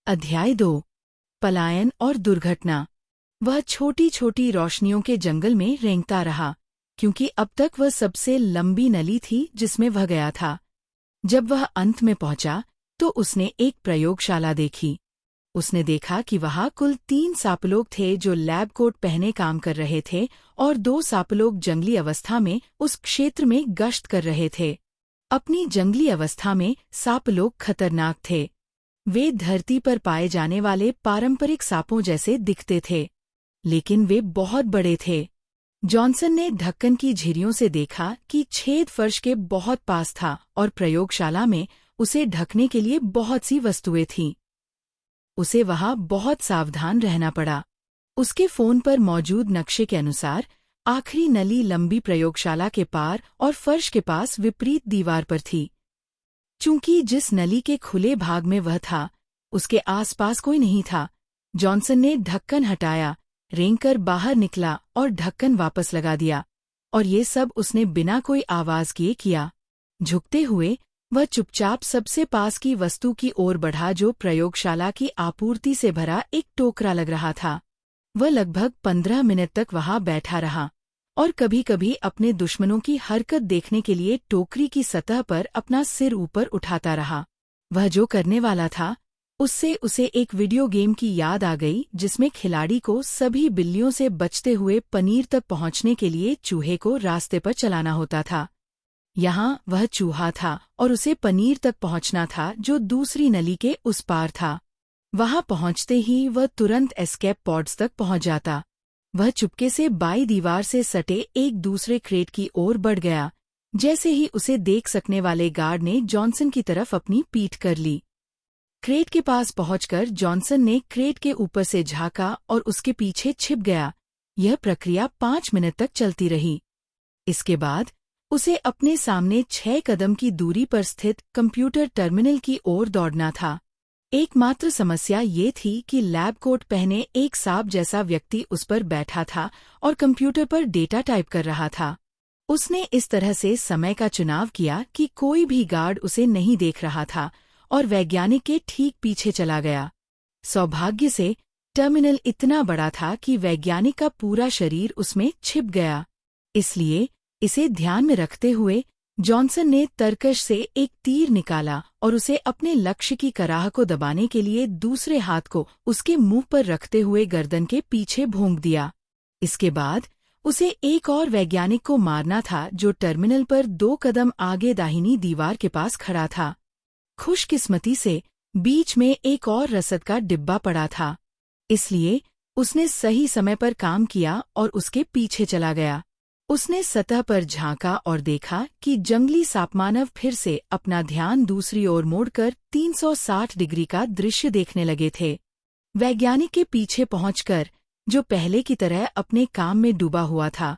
अध्याय 2। पलायन और दुर्घटना। वह छोटी छोटी रोशनियों के जंगल में रेंगता रहा, क्योंकि अब तक वह सबसे लंबी नली थी जिसमें वह गया था। जब वह अंत में पहुंचा तो उसने एक प्रयोगशाला देखी। उसने देखा कि वहां कुल 3 सापलोग थे जो लैब कोट पहने काम कर रहे थे, और 2 सापलोग जंगली अवस्था में उस क्षेत्र में गश्त कर रहे थे। अपनी जंगली अवस्था में सापलोग खतरनाक थे। वे धरती पर पाए जाने वाले पारंपरिक सांपों जैसे दिखते थे, लेकिन वे बहुत बड़े थे। जॉनसन ने ढक्कन की झिरियों से देखा कि छेद फर्श के बहुत पास था, और प्रयोगशाला में उसे ढकने के लिए बहुत सी वस्तुएं थीं। उसे वहां बहुत सावधान रहना पड़ा। उसके फोन पर मौजूद नक्शे के अनुसार आखिरी नली लंबी प्रयोगशाला के पार और फर्श के पास विपरीत दीवार पर थी। चूंकि जिस नली के खुले भाग में वह था, उसके आसपास कोई नहीं था, जॉनसन ने ढक्कन हटाया, रेंगकर बाहर निकला और ढक्कन वापस लगा दिया। और ये सब उसने बिना कोई आवाज किए किया। झुकते हुए वह चुपचाप सबसे पास की वस्तु की ओर बढ़ा, जो प्रयोगशाला की आपूर्ति से भरा एक टोकरा लग रहा था। वह लगभग 15 मिनट तक वहां बैठा रहा, और कभी-कभी अपने दुश्मनों की हरकत देखने के लिए टोकरी की सतह पर अपना सिर ऊपर उठाता रहा। वह जो करने वाला था, उससे उसे एक वीडियो गेम की याद आ गई, जिसमें खिलाड़ी को सभी बिल्लियों से बचते हुए पनीर तक पहुंचने के लिए चूहे को रास्ते पर चलाना होता था। यहाँ वह चूहा था, और उसे पनीर तक पहुंचना था जो दूसरी नली के उस पार था। वहां पहुंचते ही वह तुरंत एस्केप पॉड्स तक पहुंच जाता। वह चुपके से बाई दीवार से सटे एक दूसरे क्रेट की ओर बढ़ गया। जैसे ही उसे देख सकने वाले गार्ड ने जॉनसन की तरफ अपनी पीठ कर ली। क्रेट के पास पहुंचकर जॉनसन ने क्रेट के ऊपर से झांका और उसके पीछे छिप गया। यह प्रक्रिया 5 मिनट तक चलती रही। इसके बाद उसे अपने सामने 6 कदम की दूरी पर स्थित कंप्यूटर टर्मिनल की ओर दौड़ना था। एकमात्र समस्या ये थी कि लैब कोट पहने एक सांप जैसा व्यक्ति उस पर बैठा था और कंप्यूटर पर डेटा टाइप कर रहा था। उसने इस तरह से समय का चुनाव किया कि कोई भी गार्ड उसे नहीं देख रहा था, और वैज्ञानिक के ठीक पीछे चला गया। सौभाग्य से टर्मिनल इतना बड़ा था कि वैज्ञानिक का पूरा शरीर उसमें छिप गया। इसलिए इसे ध्यान में रखते हुए जॉनसन ने तरकश से एक तीर निकाला और उसे अपने लक्ष्य की कराह को दबाने के लिए दूसरे हाथ को उसके मुंह पर रखते हुए गर्दन के पीछे भोंक दिया। इसके बाद उसे एक और वैज्ञानिक को मारना था, जो टर्मिनल पर 2 कदम आगे दाहिनी दीवार के पास खड़ा था। खुशकिस्मती से बीच में एक और रसद का डिब्बा पड़ा था, इसलिए उसने सही समय पर काम किया और उसके पीछे चला गया। उसने सतह पर झांका और देखा कि जंगली सांपमानव फिर से अपना ध्यान दूसरी ओर मोड़कर 360 डिग्री का दृश्य देखने लगे थे। वैज्ञानिक के पीछे पहुंचकर, जो पहले की तरह अपने काम में डूबा हुआ था,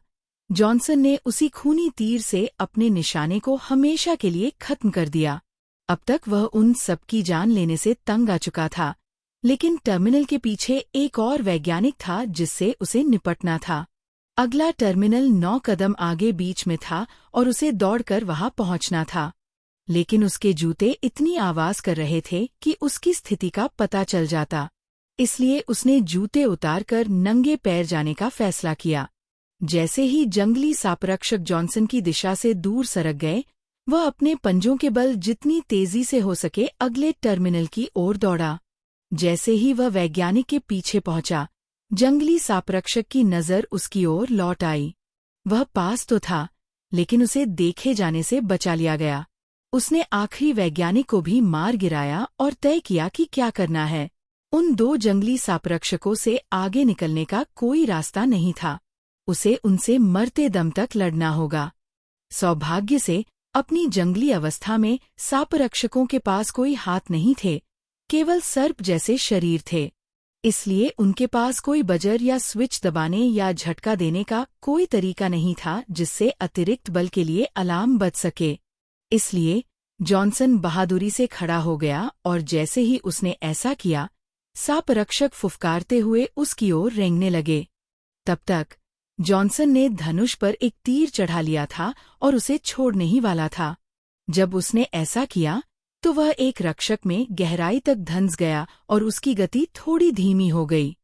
जॉनसन ने उसी खूनी तीर से अपने निशाने को हमेशा के लिए खत्म कर दिया। अब तक वह उन सबकी जान लेने से तंग आ चुका था, लेकिन टर्मिनल के पीछे एक और वैज्ञानिक था जिससे उसे निपटना था। अगला टर्मिनल 9 कदम आगे बीच में था और उसे दौड़कर वहां पहुंचना था, लेकिन उसके जूते इतनी आवाज कर रहे थे कि उसकी स्थिति का पता चल जाता। इसलिए उसने जूते उतारकर नंगे पैर जाने का फैसला किया। जैसे ही जंगली सांपरक्षक जॉनसन की दिशा से दूर सरक गए, वह अपने पंजों के बल जितनी तेजी से हो सके अगले टर्मिनल की ओर दौड़ा। जैसे ही वह वैज्ञानिक के पीछे पहुंचा, जंगली सांपरक्षक की नजर उसकी ओर लौट आई। वह पास तो था, लेकिन उसे देखे जाने से बचा लिया गया। उसने आखिरी वैज्ञानिक को भी मार गिराया और तय किया कि क्या करना है। उन 2 जंगली सांपरक्षकों से आगे निकलने का कोई रास्ता नहीं था। उसे उनसे मरते दम तक लड़ना होगा। सौभाग्य से अपनी जंगली अवस्था में सांपरक्षकों के पास कोई हाथ नहीं थे, केवल सर्प जैसे शरीर थे। इसलिए उनके पास कोई बजर या स्विच दबाने या झटका देने का कोई तरीका नहीं था जिससे अतिरिक्त बल के लिए अलार्म बज सके। इसलिए जॉनसन बहादुरी से खड़ा हो गया, और जैसे ही उसने ऐसा किया, सांपरक्षक फुफकारते हुए उसकी ओर रेंगने लगे। तब तक जॉनसन ने धनुष पर एक तीर चढ़ा लिया था और उसे छोड़ने ही वाला था। जब उसने ऐसा किया तो वह एक रक्षक में गहराई तक धंस गया और उसकी गति थोड़ी धीमी हो गई।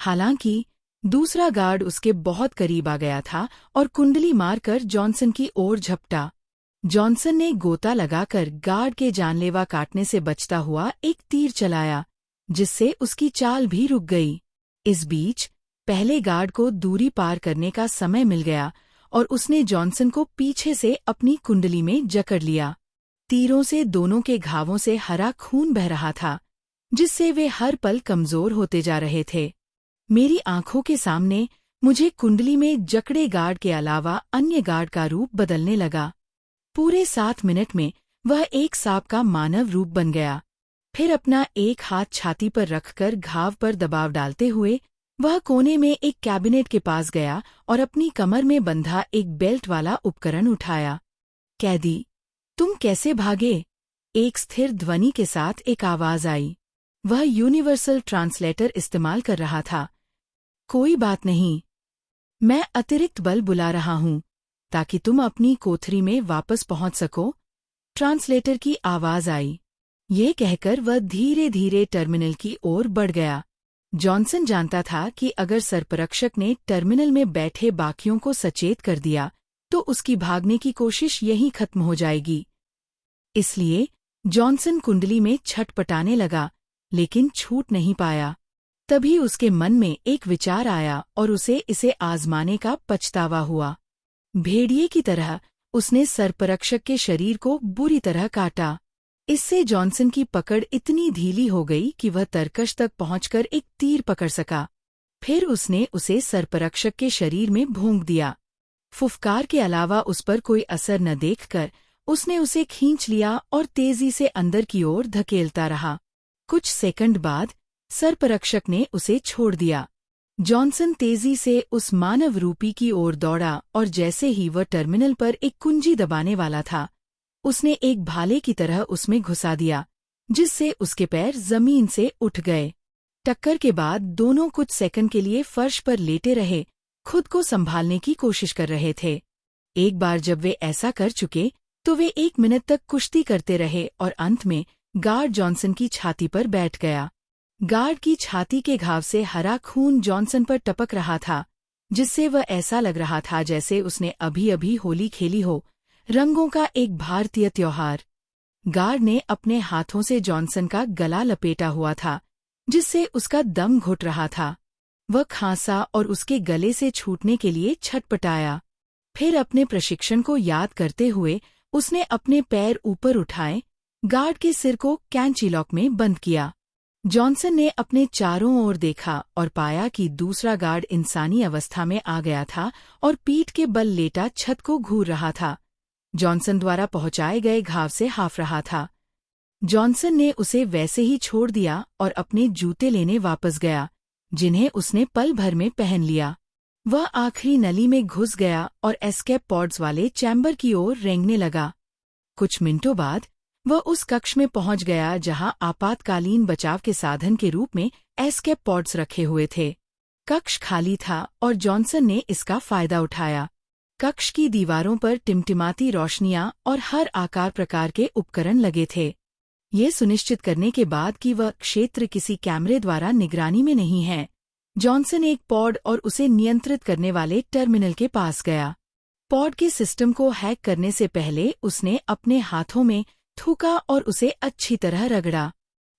हालांकि दूसरा गार्ड उसके बहुत करीब आ गया था और कुंडली मारकर जॉनसन की ओर झपटा। जॉनसन ने गोता लगाकर गार्ड के जानलेवा काटने से बचता हुआ एक तीर चलाया, जिससे उसकी चाल भी रुक गई। इस बीच पहले गार्ड को दूरी पार करने का समय मिल गया और उसने जॉनसन को पीछे से अपनी कुंडली में जकड़ लिया। तीरों से दोनों के घावों से हरा खून बह रहा था, जिससे वे हर पल कमजोर होते जा रहे थे। मेरी आंखों के सामने मुझे कुंडली में जकड़े गार्ड के अलावा अन्य गार्ड का रूप बदलने लगा। पूरे 7 मिनट में वह एक सांप का मानव रूप बन गया। फिर अपना एक हाथ छाती पर रखकर घाव पर दबाव डालते हुए वह कोने में एक कैबिनेट के पास गया और अपनी कमर में बंधा एक बेल्ट वाला उपकरण उठाया। कैदी, तुम कैसे भागे? एक स्थिर ध्वनि के साथ एक आवाज आई। वह यूनिवर्सल ट्रांसलेटर इस्तेमाल कर रहा था। कोई बात नहीं, मैं अतिरिक्त बल बुला रहा हूं ताकि तुम अपनी कोठरी में वापस पहुंच सको। ट्रांसलेटर की आवाज आई। ये कहकर वह धीरे धीरे टर्मिनल की ओर बढ़ गया। जॉनसन जानता था कि अगर सर्परक्षक ने टर्मिनल में बैठे बाकियों को सचेत कर दिया तो उसकी भागने की कोशिश यहीं खत्म हो जाएगी। इसलिए जॉनसन कुंडली में छटपटाने लगा, लेकिन छूट नहीं पाया। तभी उसके मन में एक विचार आया और उसे इसे आजमाने का पछतावा हुआ। भेड़िए की तरह उसने सर्परक्षक के शरीर को बुरी तरह काटा। इससे जॉनसन की पकड़ इतनी ढीली हो गई कि वह तरकश तक पहुंचकर एक तीर पकड़ सका। फिर उसने उसे सर्परक्षक के शरीर में भोंक दिया। फुफकार के अलावा उस पर कोई असर न देखकर उसने उसे खींच लिया और तेजी से अंदर की ओर धकेलता रहा। कुछ सेकंड बाद सर्परक्षक ने उसे छोड़ दिया। जॉनसन तेजी से उस मानव रूपी की ओर दौड़ा और जैसे ही वह टर्मिनल पर एक कुंजी दबाने वाला था, उसने एक भाले की तरह उसमें घुसा दिया, जिससे उसके पैर जमीन से उठ गए। टक्कर के बाद दोनों कुछ सेकंड के लिए फर्श पर लेटे रहे, खुद को संभालने की कोशिश कर रहे थे। एक बार जब वे ऐसा कर चुके तो वे 1 मिनट तक कुश्ती करते रहे और अंत में गार्ड जॉनसन की छाती पर बैठ गया। गार्ड की छाती के घाव से हरा खून जॉनसन पर टपक रहा था, जिससे वह ऐसा लग रहा था जैसे उसने अभी अभी होली खेली हो, रंगों का एक भारतीय त्योहार। गार्ड ने अपने हाथों से जॉनसन का गला लपेटा हुआ था, जिससे उसका दम घुट रहा था। वह खांसा और उसके गले से छूटने के लिए छटपटाया। फिर अपने प्रशिक्षण को याद करते हुए उसने अपने पैर ऊपर उठाए, गार्ड के सिर को कैंची लॉक में बंद किया। जॉनसन ने अपने चारों ओर देखा और पाया कि दूसरा गार्ड इंसानी अवस्था में आ गया था और पीठ के बल लेटा छत को घूर रहा था। जॉनसन द्वारा पहुंचाए गए घाव से हाफ रहा था। जॉनसन ने उसे वैसे ही छोड़ दिया और अपने जूते लेने वापस गया, जिन्हें उसने पल भर में पहन लिया। वह आखिरी नली में घुस गया और एस्केप पॉड्स वाले चैम्बर की ओर रेंगने लगा। कुछ मिनटों बाद वह उस कक्ष में पहुंच गया जहां आपातकालीन बचाव के साधन के रूप में एस्केप पॉड्स रखे हुए थे। कक्ष खाली था और जॉनसन ने इसका फायदा उठाया। कक्ष की दीवारों पर टिमटिमाती रोशनियां और हर आकार प्रकार के उपकरण लगे थे। ये सुनिश्चित करने के बाद कि वह क्षेत्र किसी कैमरे द्वारा निगरानी में नहीं है, जॉनसन एक पॉड और उसे नियंत्रित करने वाले टर्मिनल के पास गया। पॉड के सिस्टम को हैक करने से पहले उसने अपने हाथों में थूका और उसे अच्छी तरह रगड़ा।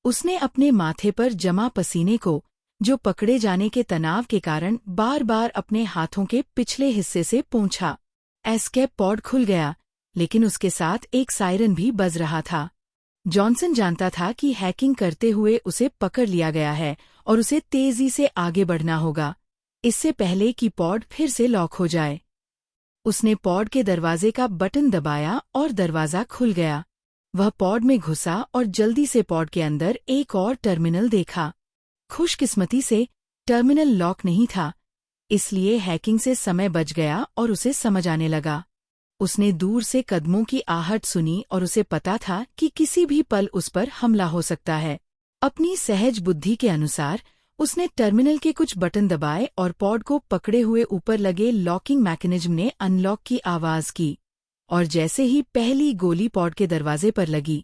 उसने अपने माथे पर जमा पसीने को, जो पकड़े जाने के तनाव के कारण बार बार अपने हाथों के पिछले हिस्से से पोंछा। एस्केप पॉड खुल गया, लेकिन उसके साथ एक सायरन भी बज रहा था। जॉनसन जानता था कि हैकिंग करते हुए उसे पकड़ लिया गया है और उसे तेजी से आगे बढ़ना होगा, इससे पहले कि पॉड फिर से लॉक हो जाए। उसने पॉड के दरवाजे का बटन दबाया और दरवाजा खुल गया। वह पॉड में घुसा और जल्दी से पॉड के अंदर एक और टर्मिनल देखा। खुशकिस्मती से टर्मिनल लॉक नहीं था, इसलिए हैकिंग से समय बच गया और उसे समझ आने लगा। उसने दूर से कदमों की आहट सुनी और उसे पता था कि किसी भी पल उस पर हमला हो सकता है। अपनी सहज बुद्धि के अनुसार उसने टर्मिनल के कुछ बटन दबाए और पॉड को पकड़े हुए ऊपर लगे लॉकिंग मैकेनिज्म ने अनलॉक की आवाज की, और जैसे ही पहली गोली पॉड के दरवाजे पर लगी,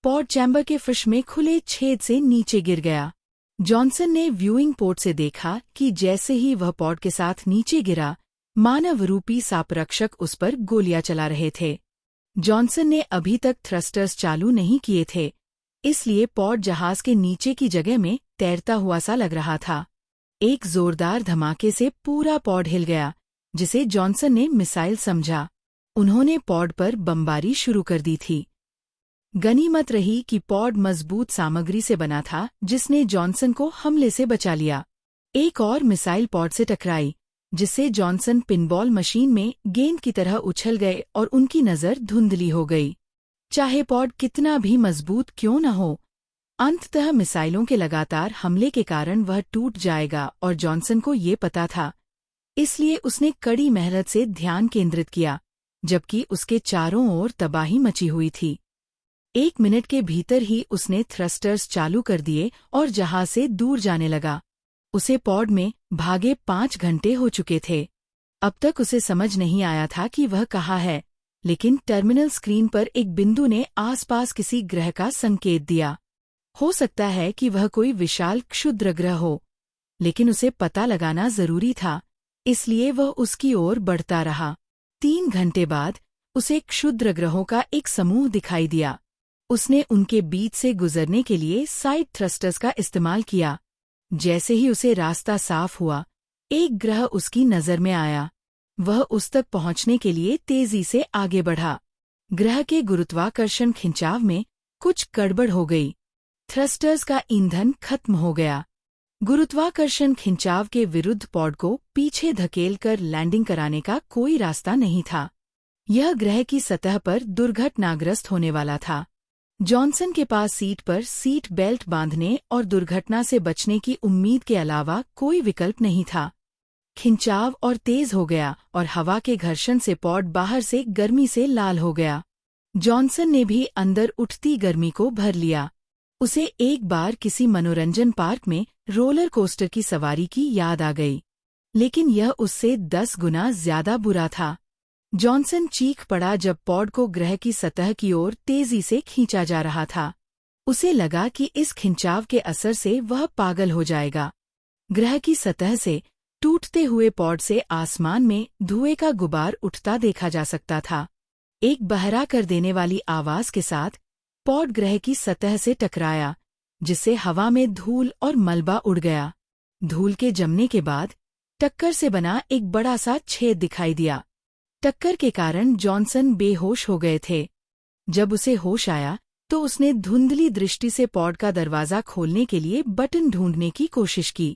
पॉड चैम्बर के फिश में खुले छेद से नीचे गिर गया। जॉनसन ने व्यूइंग पोर्ट से देखा कि जैसे ही वह पॉड के साथ नीचे गिरा, मानव रूपी सांपरक्षक उस पर गोलियां चला रहे थे। जॉनसन ने अभी तक थ्रस्टर्स चालू नहीं किए थे, इसलिए पॉड जहाज के नीचे की जगह में तैरता हुआ सा लग रहा था। एक जोरदार धमाके से पूरा पॉड हिल गया, जिसे जॉनसन ने मिसाइल समझा। उन्होंने पॉड पर बमबारी शुरू कर दी थी। गनीमत रही कि पॉड मजबूत सामग्री से बना था, जिसने जॉनसन को हमले से बचा लिया। एक और मिसाइल पॉड से टकराई, जिससे जॉनसन पिनबॉल मशीन में गेंद की तरह उछल गए और उनकी नज़र धुंधली हो गई। चाहे पॉड कितना भी मजबूत क्यों न हो, अंततः मिसाइलों के लगातार हमले के कारण वह टूट जाएगा और जॉनसन को ये पता था। इसलिए उसने कड़ी मेहनत से ध्यान केंद्रित किया, जबकि उसके चारों ओर तबाही मची हुई थी। 1 मिनट के भीतर ही उसने थ्रस्टर्स चालू कर दिए और जहाज से दूर जाने लगा। उसे पॉड में भागे 5 घंटे हो चुके थे। अब तक उसे समझ नहीं आया था कि वह कहाँ है, लेकिन टर्मिनल स्क्रीन पर एक बिंदु ने आसपास किसी ग्रह का संकेत दिया। हो सकता है कि वह कोई विशाल क्षुद्र ग्रह हो, लेकिन उसे पता लगाना जरूरी था, इसलिए वह उसकी ओर बढ़ता रहा। 3 घंटे बाद उसे क्षुद्र ग्रहों का एक समूह दिखाई दिया। उसने उनके बीच से गुजरने के लिए साइड थ्रस्टर्स का इस्तेमाल किया। जैसे ही उसे रास्ता साफ हुआ, एक ग्रह उसकी नज़र में आया। वह उस तक पहुंचने के लिए तेजी से आगे बढ़ा। ग्रह के गुरुत्वाकर्षण खिंचाव में कुछ गड़बड़ हो गई। थ्रस्टर्स का ईंधन खत्म हो गया। गुरुत्वाकर्षण खिंचाव के विरुद्ध पॉड को पीछे धकेलकर लैंडिंग कराने का कोई रास्ता नहीं था। यह ग्रह की सतह पर दुर्घटनाग्रस्त होने वाला था। जॉनसन के पास सीट पर सीट बेल्ट बांधने और दुर्घटना से बचने की उम्मीद के अलावा कोई विकल्प नहीं था। खिंचाव और तेज हो गया और हवा के घर्षण से पॉड बाहर से गर्मी से लाल हो गया। जॉनसन ने भी अंदर उठती गर्मी को भर लिया। उसे एक बार किसी मनोरंजन पार्क में रोलर कोस्टर की सवारी की याद आ गई, लेकिन यह उससे 10 गुना ज्यादा बुरा था। जॉनसन चीख पड़ा जब पॉड को ग्रह की सतह की ओर तेजी से खींचा जा रहा था। उसे लगा कि इस खिंचाव के असर से वह पागल हो जाएगा। ग्रह की सतह से टूटते हुए पॉड से आसमान में धुएं का गुबार उठता देखा जा सकता था। एक बहरा कर देने वाली आवाज के साथ पॉड ग्रह की सतह से टकराया, जिससे हवा में धूल और मलबा उड़ गया। धूल के जमने के बाद टक्कर से बना एक बड़ा सा छेद दिखाई दिया। टक्कर के कारण जॉनसन बेहोश हो गए थे। जब उसे होश आया तो उसने धुंधली दृष्टि से पॉड का दरवाजा खोलने के लिए बटन ढूंढने की कोशिश की।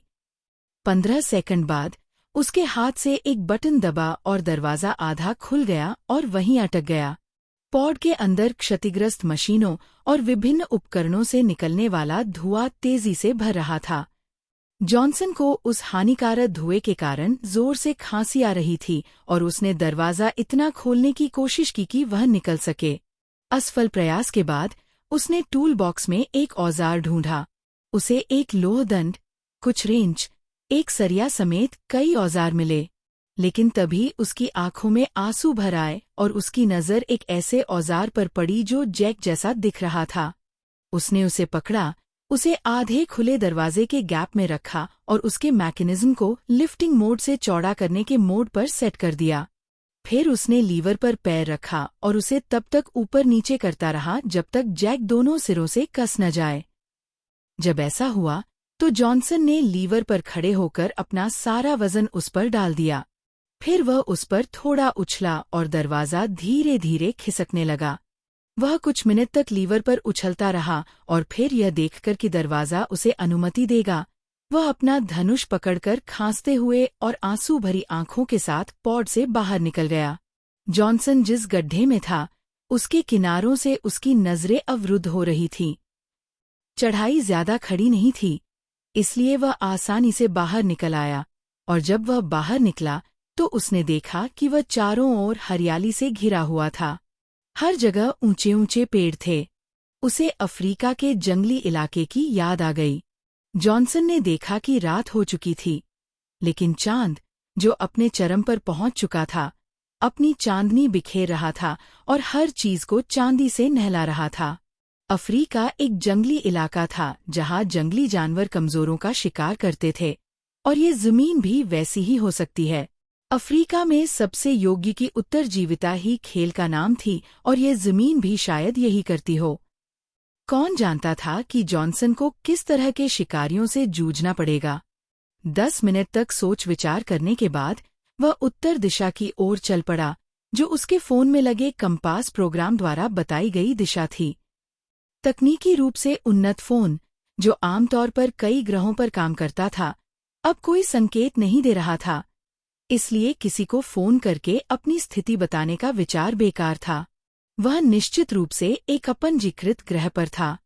15 सेकंड बाद उसके हाथ से एक बटन दबा और दरवाजा आधा खुल गया और वहीं अटक गया। पॉड के अंदर क्षतिग्रस्त मशीनों और विभिन्न उपकरणों से निकलने वाला धुआं तेजी से भर रहा था। जॉनसन को उस हानिकारक धुएं के कारण जोर से खांसी आ रही थी और उसने दरवाजा इतना खोलने की कोशिश की कि वह निकल सके। असफल प्रयास के बाद उसने टूल बॉक्स में एक औजार ढूंढा। उसे एक लोहदंड, कुछ रेंच, एक सरिया समेत कई औजार मिले, लेकिन तभी उसकी आंखों में आंसू भर आए और उसकी नज़र एक ऐसे औजार पर पड़ी जो जैक जैसा दिख रहा था। उसने उसे पकड़ा, उसे आधे खुले दरवाजे के गैप में रखा और उसके मैकेनिज्म को लिफ्टिंग मोड से चौड़ा करने के मोड पर सेट कर दिया। फिर उसने लीवर पर पैर रखा और उसे तब तक ऊपर नीचे करता रहा जब तक जैक दोनों सिरों से कस न जाए। जब ऐसा हुआ तो जॉनसन ने लीवर पर खड़े होकर अपना सारा वजन उस पर डाल दिया। फिर वह उस पर थोड़ा उछला और दरवाजा धीरे धीरे खिसकने लगा। वह कुछ मिनट तक लीवर पर उछलता रहा और फिर यह देखकर कि दरवाजा उसे अनुमति देगा, वह अपना धनुष पकड़कर खांसते हुए और आंसू भरी आंखों के साथ पॉड से बाहर निकल गया। जॉनसन जिस गड्ढे में था, उसके किनारों से उसकी नजरें अवरुद्ध हो रही थीं। चढ़ाई ज्यादा खड़ी नहीं थी, इसलिए वह आसानी से बाहर निकल आया, और जब वह बाहर निकला तो उसने देखा कि वह चारों ओर हरियाली से घिरा हुआ था। हर जगह ऊंचे ऊंचे पेड़ थे। उसे अफ्रीका के जंगली इलाके की याद आ गई। जॉनसन ने देखा कि रात हो चुकी थी, लेकिन चांद, जो अपने चरम पर पहुंच चुका था, अपनी चांदनी बिखेर रहा था और हर चीज को चांदी से नहला रहा था। अफ्रीका एक जंगली इलाका था जहाँ जंगली जानवर कमजोरों का शिकार करते थे, और ये जमीन भी वैसी ही हो सकती है। अफ्रीका में सबसे योग्य की उत्तरजीविता ही खेल का नाम थी, और ये जमीन भी शायद यही करती हो। कौन जानता था कि जॉनसन को किस तरह के शिकारियों से जूझना पड़ेगा। 10 मिनट तक सोच विचार करने के बाद वह उत्तर दिशा की ओर चल पड़ा, जो उसके फोन में लगे कंपास प्रोग्राम द्वारा बताई गई दिशा थी। तकनीकी रूप से उन्नत फोन, जो आमतौर पर कई ग्रहों पर काम करता था, अब कोई संकेत नहीं दे रहा था। इसलिए किसी को फोन करके अपनी स्थिति बताने का विचार बेकार था। वह निश्चित रूप से एक अपंजीकृत ग्रह पर था।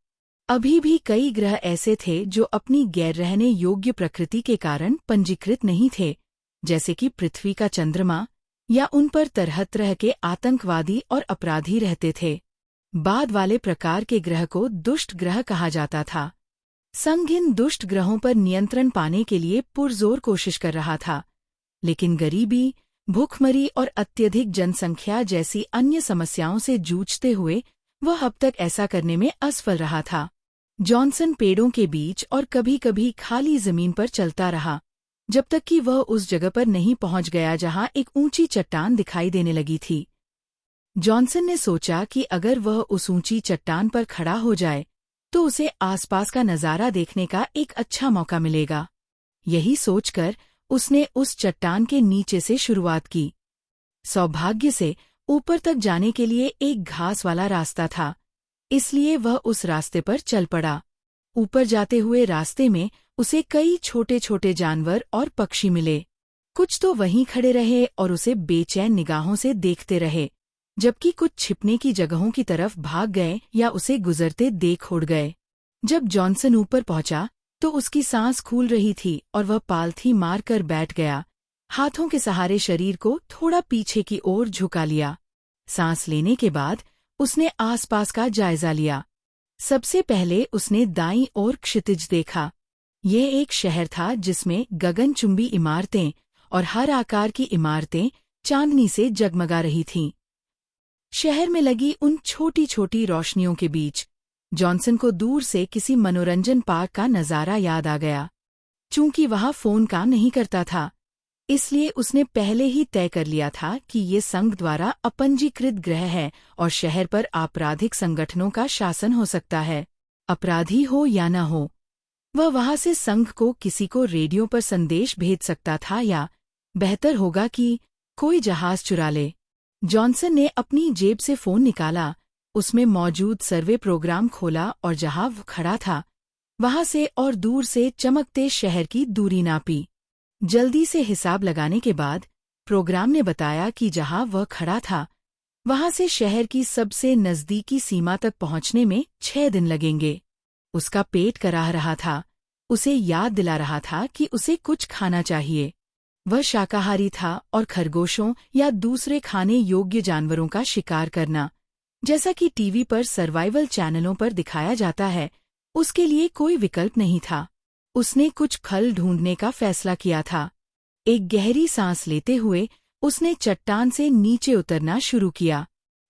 अभी भी कई ग्रह ऐसे थे जो अपनी गैर रहने योग्य प्रकृति के कारण पंजीकृत नहीं थे, जैसे कि पृथ्वी का चंद्रमा, या उन पर तरह तरह के आतंकवादी और अपराधी रहते थे। बाद वाले प्रकार के ग्रह को दुष्ट ग्रह कहा जाता था। संघ इन दुष्ट ग्रहों पर नियंत्रण पाने के लिए पुरजोर कोशिश कर रहा था, लेकिन गरीबी, भूखमरी और अत्यधिक जनसंख्या जैसी अन्य समस्याओं से जूझते हुए वह अब तक ऐसा करने में असफल रहा था। जॉनसन पेड़ों के बीच और कभी कभी खाली जमीन पर चलता रहा, जब तक कि वह उस जगह पर नहीं पहुंच गया जहां एक ऊंची चट्टान दिखाई देने लगी थी। जॉनसन ने सोचा कि अगर वह उस ऊंची चट्टान पर खड़ा हो जाए तो उसे आसपास का नजारा देखने का एक अच्छा मौका मिलेगा। यही सोचकर उसने उस चट्टान के नीचे से शुरुआत की। सौभाग्य से ऊपर तक जाने के लिए एक घास वाला रास्ता था, इसलिए वह उस रास्ते पर चल पड़ा। ऊपर जाते हुए रास्ते में उसे कई छोटे छोटे जानवर और पक्षी मिले। कुछ तो वहीं खड़े रहे और उसे बेचैन निगाहों से देखते रहे, जबकि कुछ छिपने की जगहों की तरफ भाग गए या उसे गुजरते देख उड़ गए। जब जॉनसन ऊपर पहुंचा तो उसकी सांस फूल रही थी और वह पालथी मारकर बैठ गया, हाथों के सहारे शरीर को थोड़ा पीछे की ओर झुका लिया। सांस लेने के बाद उसने आसपास का जायजा लिया। सबसे पहले उसने दाईं ओर क्षितिज देखा। यह एक शहर था जिसमें गगनचुंबी इमारतें और हर आकार की इमारतें चांदनी से जगमगा रही थीं। शहर में लगी उन छोटी छोटी रोशनियों के बीच जॉनसन को दूर से किसी मनोरंजन पार्क का नजारा याद आ गया। चूंकि वहां फोन काम नहीं करता था, इसलिए उसने पहले ही तय कर लिया था कि ये संघ द्वारा अपंजीकृत ग्रह है और शहर पर आपराधिक संगठनों का शासन हो सकता है। अपराधी हो या न हो, वह वहां से संघ को किसी को रेडियो पर संदेश भेज सकता था, या बेहतर होगा कि कोई जहाज चुरा ले। जॉनसन ने अपनी जेब से फोन निकाला, उसमें मौजूद सर्वे प्रोग्राम खोला और जहां वह खड़ा था वहां से और दूर से चमकते शहर की दूरी नापी। जल्दी से हिसाब लगाने के बाद प्रोग्राम ने बताया कि जहां वह खड़ा था वहां से शहर की सबसे नजदीकी सीमा तक पहुंचने में 6 दिन लगेंगे। उसका पेट कराह रहा था, उसे याद दिला रहा था कि उसे कुछ खाना चाहिए। वह शाकाहारी था और खरगोशों या दूसरे खाने योग्य जानवरों का शिकार करना, जैसा कि टीवी पर सर्वाइवल चैनलों पर दिखाया जाता है, उसके लिए कोई विकल्प नहीं था। उसने कुछ फल ढूंढने का फैसला किया था। एक गहरी सांस लेते हुए उसने चट्टान से नीचे उतरना शुरू किया।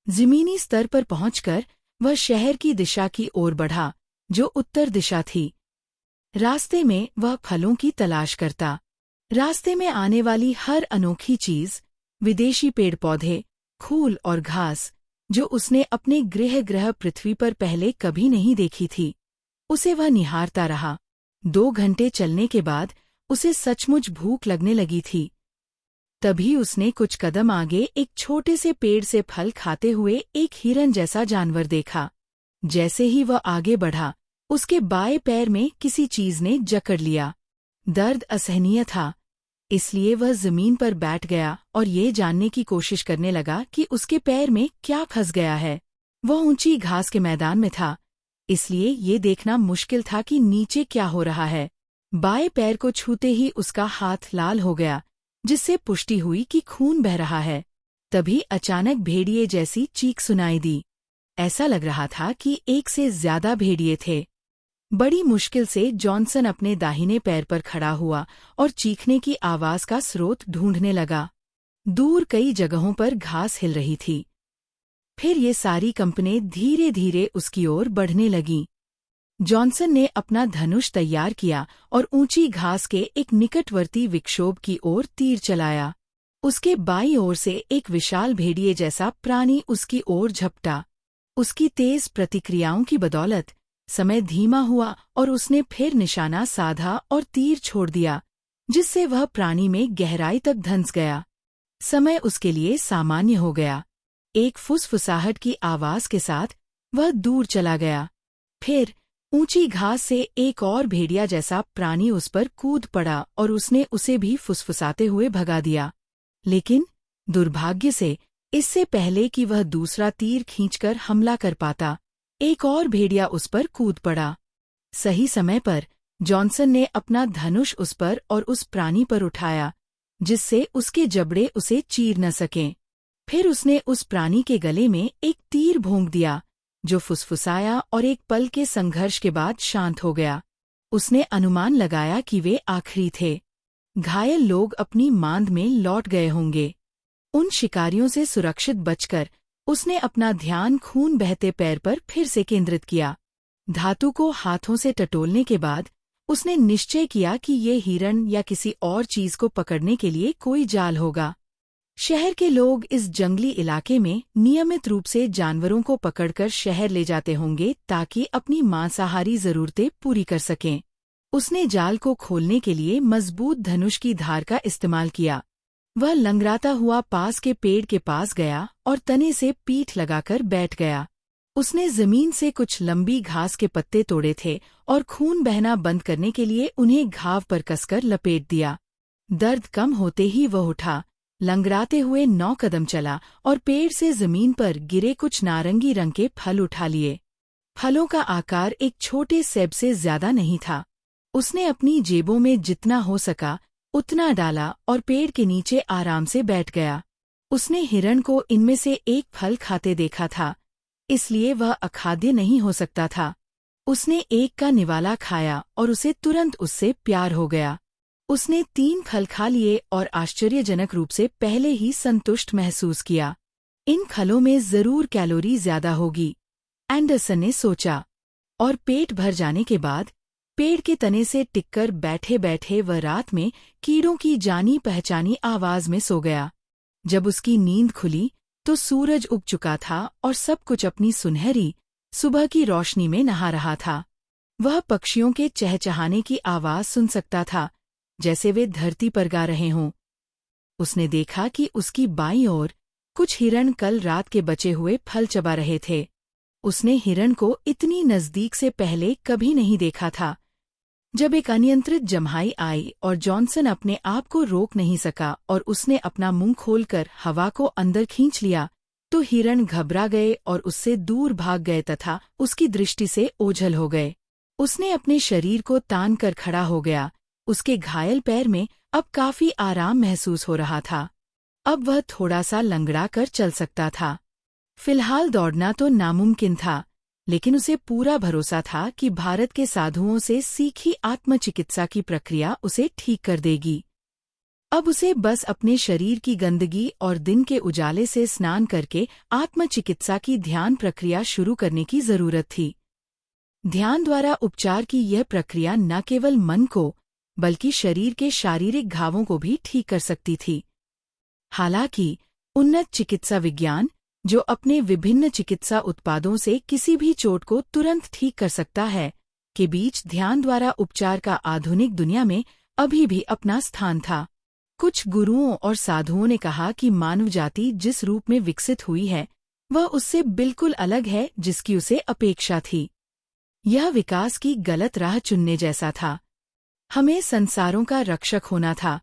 जमीनी स्तर पर पहुंचकर वह शहर की दिशा की ओर बढ़ा, जो उत्तर दिशा थी। रास्ते में वह फलों की तलाश करता। रास्ते में आने वाली हर अनोखी चीज, विदेशी पेड़ पौधे, फूल और घास, जो उसने अपने ग्रह पृथ्वी पर पहले कभी नहीं देखी थी, उसे वह निहारता रहा। 2 घंटे चलने के बाद उसे सचमुच भूख लगने लगी थी। तभी उसने कुछ कदम आगे एक छोटे से पेड़ से फल खाते हुए एक हिरन जैसा जानवर देखा। जैसे ही वह आगे बढ़ा, उसके बाएं पैर में किसी चीज ने जकड़ लिया। दर्द असहनीय था, इसलिए वह जमीन पर बैठ गया और ये जानने की कोशिश करने लगा कि उसके पैर में क्या फंस गया है। वह ऊंची घास के मैदान में था, इसलिए ये देखना मुश्किल था कि नीचे क्या हो रहा है। बाएं पैर को छूते ही उसका हाथ लाल हो गया, जिससे पुष्टि हुई कि खून बह रहा है। तभी अचानक भेड़िए जैसी चीख सुनाई दी। ऐसा लग रहा था कि एक से ज्यादा भेड़िए थे। बड़ी मुश्किल से जॉनसन अपने दाहिने पैर पर खड़ा हुआ और चीखने की आवाज का स्रोत ढूंढने लगा। दूर कई जगहों पर घास हिल रही थी। फिर ये सारी कंपनियां धीरे धीरे उसकी ओर बढ़ने लगीं। जॉनसन ने अपना धनुष तैयार किया और ऊंची घास के एक निकटवर्ती विक्षोभ की ओर तीर चलाया। उसके बाईं ओर से एक विशाल भेड़िए जैसा प्राणी उसकी ओर झपटा। उसकी तेज प्रतिक्रियाओं की बदौलत समय धीमा हुआ और उसने फिर निशाना साधा और तीर छोड़ दिया, जिससे वह प्राणी में गहराई तक धंस गया। समय उसके लिए सामान्य हो गया। एक फुसफुसाहट की आवाज के साथ वह दूर चला गया। फिर ऊंची घास से एक और भेड़िया जैसा प्राणी उस पर कूद पड़ा और उसने उसे भी फुसफुसाते हुए भगा दिया। लेकिन दुर्भाग्य से इससे पहले कि वह दूसरा तीर खींचकर हमला कर पाता, एक और भेड़िया उस पर कूद पड़ा। सही समय पर जॉनसन ने अपना धनुष उस पर और उस प्राणी पर उठाया, जिससे उसके जबड़े उसे चीर न सकें। फिर उसने उस प्राणी के गले में एक तीर भोंक दिया, जो फुसफुसाया और एक पल के संघर्ष के बाद शांत हो गया। उसने अनुमान लगाया कि वे आखिरी थे। घायल लोग अपनी मांद में लौट गए होंगे। उन शिकारियों से सुरक्षित बचकर उसने अपना ध्यान खून बहते पैर पर फिर से केंद्रित किया। धातु को हाथों से टटोलने के बाद उसने निश्चय किया कि ये हिरण या किसी और चीज को पकड़ने के लिए कोई जाल होगा। शहर के लोग इस जंगली इलाके में नियमित रूप से जानवरों को पकड़कर शहर ले जाते होंगे ताकि अपनी मांसाहारी जरूरतें पूरी कर सकें। उसने जाल को खोलने के लिए मजबूत धनुष की धार का इस्तेमाल किया। वह लंगड़ाता हुआ पास के पेड़ के पास गया और तने से पीठ लगाकर बैठ गया। उसने जमीन से कुछ लंबी घास के पत्ते तोड़े थे और खून बहना बंद करने के लिए उन्हें घाव पर कसकर लपेट दिया। दर्द कम होते ही वह उठा, लंगड़ाते हुए 9 कदम चला और पेड़ से जमीन पर गिरे कुछ नारंगी रंग के फल उठा लिए। फलों का आकार एक छोटे सेब से ज्यादा नहीं था। उसने अपनी जेबों में जितना हो सका उतना डाला और पेड़ के नीचे आराम से बैठ गया। उसने हिरण को इनमें से एक फल खाते देखा था, इसलिए वह अखाद्य नहीं हो सकता था। उसने एक का निवाला खाया और उसे तुरंत उससे प्यार हो गया। उसने 3 फल खा लिए और आश्चर्यजनक रूप से पहले ही संतुष्ट महसूस किया। इन फलों में जरूर कैलोरी ज्यादा होगी, एंडरसन ने सोचा। और पेट भर जाने के बाद पेड़ के तने से टिककर बैठे बैठे वह रात में कीड़ों की जानी पहचानी आवाज में सो गया। जब उसकी नींद खुली तो सूरज उग चुका था और सब कुछ अपनी सुनहरी सुबह की रोशनी में नहा रहा था। वह पक्षियों के चहचहाने की आवाज सुन सकता था, जैसे वे धरती पर गा रहे हों। उसने देखा कि उसकी बाईं ओर कुछ हिरण कल रात के बचे हुए फल चबा रहे थे। उसने हिरण को इतनी नजदीक से पहले कभी नहीं देखा था। जब एक अनियंत्रित जम्हाई आई और जॉनसन अपने आप को रोक नहीं सका और उसने अपना मुंह खोलकर हवा को अंदर खींच लिया, तो हिरण घबरा गए और उससे दूर भाग गए तथा उसकी दृष्टि से ओझल हो गए। उसने अपने शरीर को तान कर खड़ा हो गया। उसके घायल पैर में अब काफी आराम महसूस हो रहा था। अब वह थोड़ा सा लंगड़ा कर चल सकता था। फिलहाल दौड़ना तो नामुमकिन था, लेकिन उसे पूरा भरोसा था कि भारत के साधुओं से सीखी आत्मचिकित्सा की प्रक्रिया उसे ठीक कर देगी। अब उसे बस अपने शरीर की गंदगी और दिन के उजाले से स्नान करके आत्मचिकित्सा की ध्यान प्रक्रिया शुरू करने की जरूरत थी। ध्यान द्वारा उपचार की यह प्रक्रिया न केवल मन को बल्कि शरीर के शारीरिक घावों को भी ठीक कर सकती थी। हालांकि उन्नत चिकित्सा विज्ञान, जो अपने विभिन्न चिकित्सा उत्पादों से किसी भी चोट को तुरंत ठीक कर सकता है, के बीच ध्यान द्वारा उपचार का आधुनिक दुनिया में अभी भी अपना स्थान था। कुछ गुरुओं और साधुओं ने कहा कि मानव जाति जिस रूप में विकसित हुई है, वह उससे बिल्कुल अलग है जिसकी उसे अपेक्षा थी। यह विकास की गलत राह चुनने जैसा था। हमें संसारों का रक्षक होना था,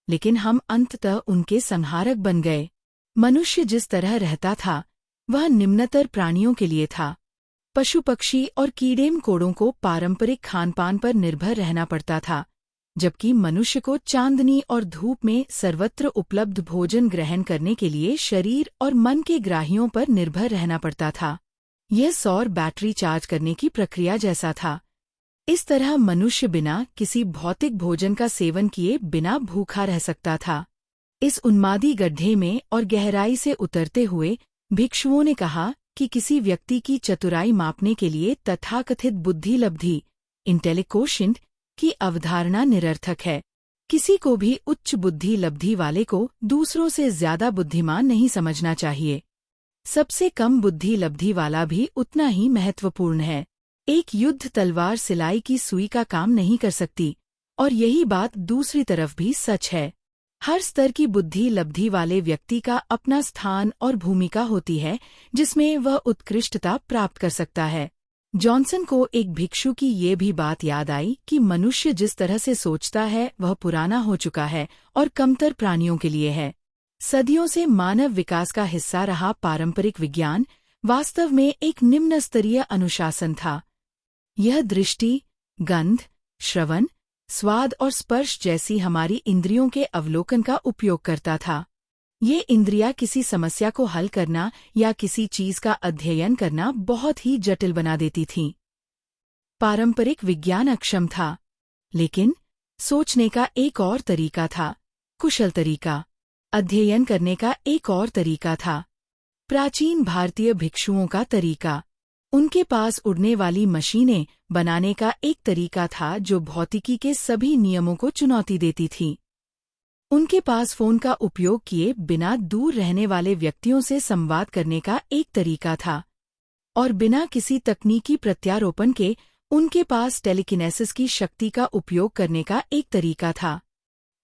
लेकिन हम अंततः उनके संहारक बन गए। मनुष्य जिस तरह रहता था, वह निम्नतर प्राणियों के लिए था। पशु पक्षी और कीड़े मकोड़ों को पारंपरिक खानपान पर निर्भर रहना पड़ता था, जबकि मनुष्य को चांदनी और धूप में सर्वत्र उपलब्ध भोजन ग्रहण करने के लिए शरीर और मन के ग्राहियों पर निर्भर रहना पड़ता था। यह सौर बैटरी चार्ज करने की प्रक्रिया जैसा था। इस तरह मनुष्य बिना किसी भौतिक भोजन का सेवन किए बिना भूखा रह सकता था। इस उन्मादी गड्ढे में और गहराई से उतरते हुए भिक्षुओं ने कहा कि किसी व्यक्ति की चतुराई मापने के लिए तथाकथित बुद्धि लब्धि इंटेलिक्वोशिएंट की अवधारणा निरर्थक है। किसी को भी उच्च बुद्धि लब्धि वाले को दूसरों से ज्यादा बुद्धिमान नहीं समझना चाहिए। सबसे कम बुद्धि लब्धि वाला भी उतना ही महत्वपूर्ण है। एक युद्ध तलवार सिलाई की सुई का काम नहीं कर सकती, और यही बात दूसरी तरफ भी सच है। हर स्तर की बुद्धि लब्धि वाले व्यक्ति का अपना स्थान और भूमिका होती है जिसमें वह उत्कृष्टता प्राप्त कर सकता है। जॉनसन को एक भिक्षु की ये भी बात याद आई कि मनुष्य जिस तरह से सोचता है वह पुराना हो चुका है और कमतर प्राणियों के लिए है। सदियों से मानव विकास का हिस्सा रहा पारंपरिक विज्ञान वास्तव में एक निम्न स्तरीय अनुशासन था। यह दृष्टि, गंध, श्रवण, स्वाद और स्पर्श जैसी हमारी इंद्रियों के अवलोकन का उपयोग करता था। ये इंद्रियां किसी समस्या को हल करना या किसी चीज का अध्ययन करना बहुत ही जटिल बना देती थीं। पारंपरिक विज्ञान अक्षम था, लेकिन सोचने का एक और तरीका था, कुशल तरीका। अध्ययन करने का एक और तरीका था, प्राचीन भारतीय भिक्षुओं का तरीका। उनके पास उड़ने वाली मशीनें बनाने का एक तरीका था जो भौतिकी के सभी नियमों को चुनौती देती थी। उनके पास फोन का उपयोग किए बिना दूर रहने वाले व्यक्तियों से संवाद करने का एक तरीका था, और बिना किसी तकनीकी प्रत्यारोपण के उनके पास टेलीकिनेसिस की शक्ति का उपयोग करने का एक तरीका था।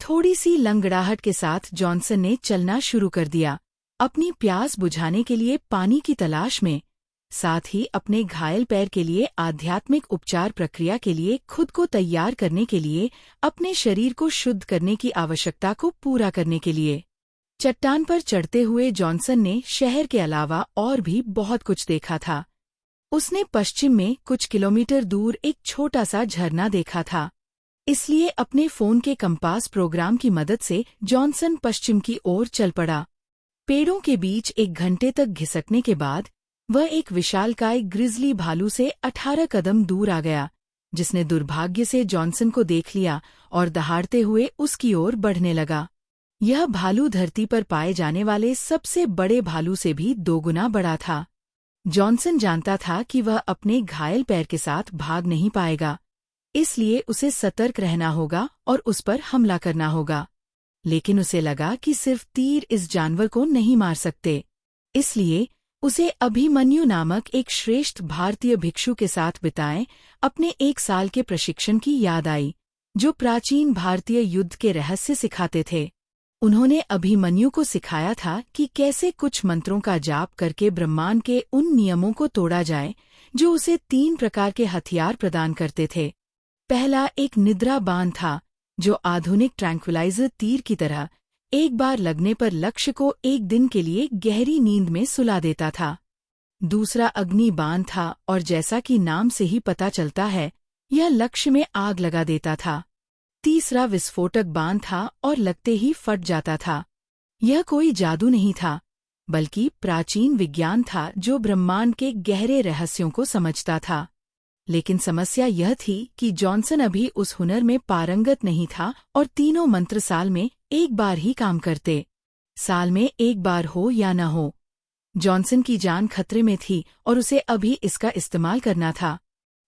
थोड़ी सी लंगड़ाहट के साथ जॉनसन ने चलना शुरू कर दिया, अपनी प्यास बुझाने के लिए पानी की तलाश में, साथ ही अपने घायल पैर के लिए आध्यात्मिक उपचार प्रक्रिया के लिए खुद को तैयार करने के लिए, अपने शरीर को शुद्ध करने की आवश्यकता को पूरा करने के लिए। चट्टान पर चढ़ते हुए जॉनसन ने शहर के अलावा और भी बहुत कुछ देखा था। उसने पश्चिम में कुछ किलोमीटर दूर एक छोटा सा झरना देखा था। इसलिए अपने फोन के कंपास प्रोग्राम की मदद से जॉनसन पश्चिम की ओर चल पड़ा। पेड़ों के बीच 1 घंटे तक घिसकने के बाद वह एक विशालकाय ग्रिजली भालू से 18 कदम दूर आ गया, जिसने दुर्भाग्य से जॉनसन को देख लिया और दहाड़ते हुए उसकी ओर बढ़ने लगा। यह भालू धरती पर पाए जाने वाले सबसे बड़े भालू से भी 2 गुना बड़ा था। जॉनसन जानता था कि वह अपने घायल पैर के साथ भाग नहीं पाएगा, इसलिए उसे सतर्क रहना होगा और उस पर हमला करना होगा। लेकिन उसे लगा कि सिर्फ तीर इस जानवर को नहीं मार सकते, इसलिए उसे अभिमन्यु नामक एक श्रेष्ठ भारतीय भिक्षु के साथ बिताए अपने 1 साल के प्रशिक्षण की याद आई, जो प्राचीन भारतीय युद्ध के रहस्य सिखाते थे। उन्होंने अभिमन्यु को सिखाया था कि कैसे कुछ मंत्रों का जाप करके ब्रह्मांड के उन नियमों को तोड़ा जाए जो उसे 3 प्रकार के हथियार प्रदान करते थे। पहला एक निद्रा बाण था, जो आधुनिक ट्रैंक्विलाइजर तीर की तरह एक बार लगने पर लक्ष्य को 1 दिन के लिए गहरी नींद में सुला देता था। दूसरा अग्नि बाण था, और जैसा कि नाम से ही पता चलता है, यह लक्ष्य में आग लगा देता था। तीसरा विस्फोटक बाण था और लगते ही फट जाता था। यह कोई जादू नहीं था, बल्कि प्राचीन विज्ञान था जो ब्रह्मांड के गहरे रहस्यों को समझता था। लेकिन समस्या यह थी कि जॉनसन अभी उस हुनर में पारंगत नहीं था और तीनों मंत्र साल में 1 बार ही काम करते। साल में 1 बार हो या न हो, जॉनसन की जान खतरे में थी और उसे अभी इसका इस्तेमाल करना था।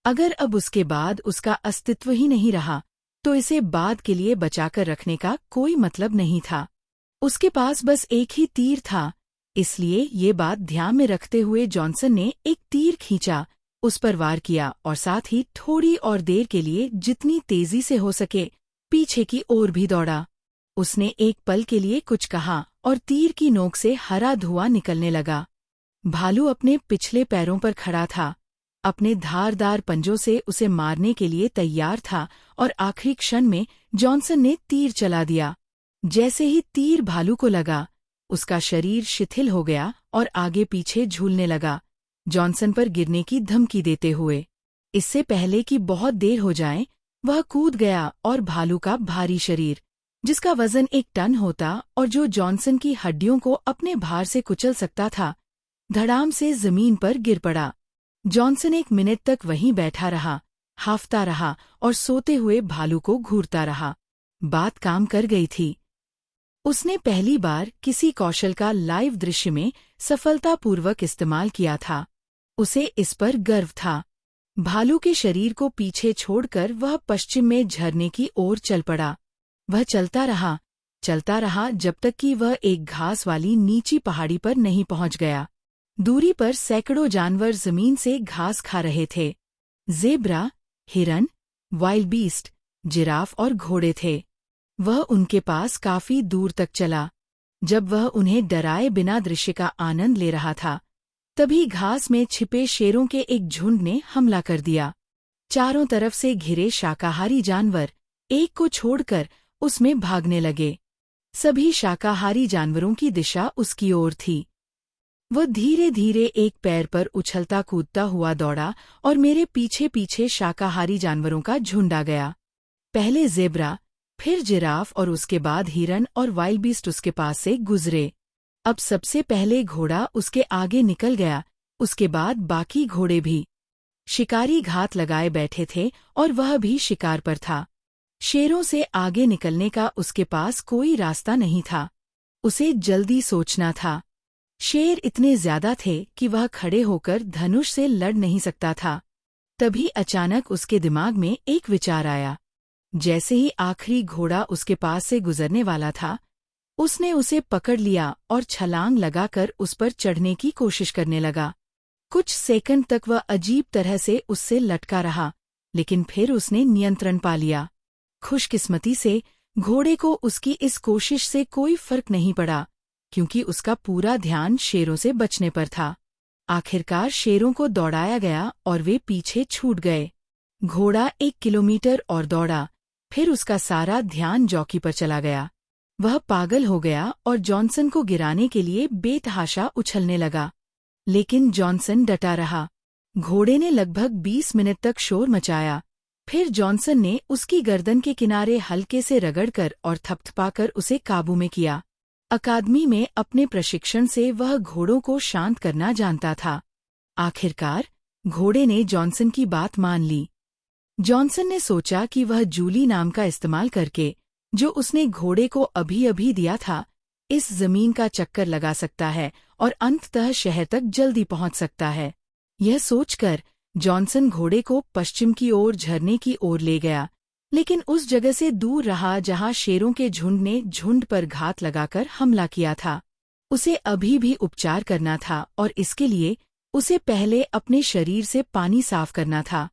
अगर अब उसके बाद उसका अस्तित्व ही नहीं रहा, तो इसे बाद के लिए बचाकर रखने का कोई मतलब नहीं था। उसके पास बस एक ही तीर था, इसलिए ये बात ध्यान में रखते हुए जॉनसन ने एक तीर खींचा, उस पर वार किया और साथ ही थोड़ी और देर के लिए जितनी तेजी से हो सके पीछे की ओर भी दौड़ा। उसने एक पल के लिए कुछ कहा और तीर की नोक से हरा धुआं निकलने लगा। भालू अपने पिछले पैरों पर खड़ा था, अपने धारदार पंजों से उसे मारने के लिए तैयार था, और आखिरी क्षण में जॉनसन ने तीर चला दिया। जैसे ही तीर भालू को लगा, उसका शरीर शिथिल हो गया और आगे पीछे झूलने लगा, जॉनसन पर गिरने की धमकी देते हुए। इससे पहले कि बहुत देर हो जाए, वह कूद गया और भालू का भारी शरीर, जिसका वजन 1 टन होता और जो जॉनसन की हड्डियों को अपने भार से कुचल सकता था, धड़ाम से जमीन पर गिर पड़ा। जॉनसन 1 मिनट तक वहीं बैठा रहा, हांफता रहा और सोते हुए भालू को घूरता रहा। बात काम कर गई थी। उसने पहली बार किसी कौशल का लाइव दृश्य में सफलतापूर्वक इस्तेमाल किया था। उसे इस पर गर्व था। भालू के शरीर को पीछे छोड़कर वह पश्चिम में झरने की ओर चल पड़ा। वह चलता रहा जब तक कि वह एक घास वाली नीची पहाड़ी पर नहीं पहुंच गया। दूरी पर सैकड़ों जानवर जमीन से घास खा रहे थे। ज़ेब्रा, हिरन, वाइल्ड बीस्ट, जिराफ और घोड़े थे। वह उनके पास काफी दूर तक चला। जब वह उन्हें डराए बिना दृश्य का आनंद ले रहा था, तभी घास में छिपे शेरों के एक झुंड ने हमला कर दिया। चारों तरफ से घिरे शाकाहारी जानवर एक को छोड़कर उसमें भागने लगे। सभी शाकाहारी जानवरों की दिशा उसकी ओर थी। वह धीरे धीरे एक पैर पर उछलता कूदता हुआ दौड़ा और मेरे पीछे पीछे शाकाहारी जानवरों का झुंड आ गया। पहले ज़ेब्रा, फिर जिराफ और उसके बाद हिरन और वाइल्ड बीस्ट उसके पास से गुजरे। अब सबसे पहले घोड़ा उसके आगे निकल गया, उसके बाद बाकी घोड़े भी। शिकारी घात लगाए बैठे थे और वह भी शिकार पर था। शेरों से आगे निकलने का उसके पास कोई रास्ता नहीं था। उसे जल्दी सोचना था। शेर इतने ज्यादा थे कि वह खड़े होकर धनुष से लड़ नहीं सकता था। तभी अचानक उसके दिमाग में एक विचार आया। जैसे ही आखिरी घोड़ा उसके पास से गुजरने वाला था, उसने उसे पकड़ लिया और छलांग लगाकर उस पर चढ़ने की कोशिश करने लगा। कुछ सेकंड तक वह अजीब तरह से उससे लटका रहा, लेकिन फिर उसने नियंत्रण पा लिया। खुशकिस्मती से घोड़े को उसकी इस कोशिश से कोई फर्क नहीं पड़ा, क्योंकि उसका पूरा ध्यान शेरों से बचने पर था। आखिरकार शेरों को दौड़ाया गया और वे पीछे छूट गए। घोड़ा 1 किलोमीटर और दौड़ा, फिर उसका सारा ध्यान जॉकी पर चला गया। वह पागल हो गया और जॉनसन को गिराने के लिए बेतहाशा उछलने लगा। लेकिन जॉनसन डटा रहा। घोड़े ने लगभग 20 मिनट तक शोर मचाया। फिर जॉनसन ने उसकी गर्दन के किनारे हल्के से रगड़कर और थपथपाकर उसे काबू में किया। अकादमी में अपने प्रशिक्षण से वह घोड़ों को शांत करना जानता था। आखिरकार घोड़े ने जॉनसन की बात मान ली। जॉनसन ने सोचा कि वह जूली नाम का इस्तेमाल करके, जो उसने घोड़े को अभी अभी दिया था, इस जमीन का चक्कर लगा सकता है और अंततः शहर तक जल्दी पहुंच सकता है। यह सोचकर जॉनसन घोड़े को पश्चिम की ओर झरने की ओर ले गया, लेकिन उस जगह से दूर रहा जहां शेरों के झुंड ने झुंड पर घात लगाकर हमला किया था। उसे अभी भी उपचार करना था और इसके लिए उसे पहले अपने शरीर से पानी साफ करना था।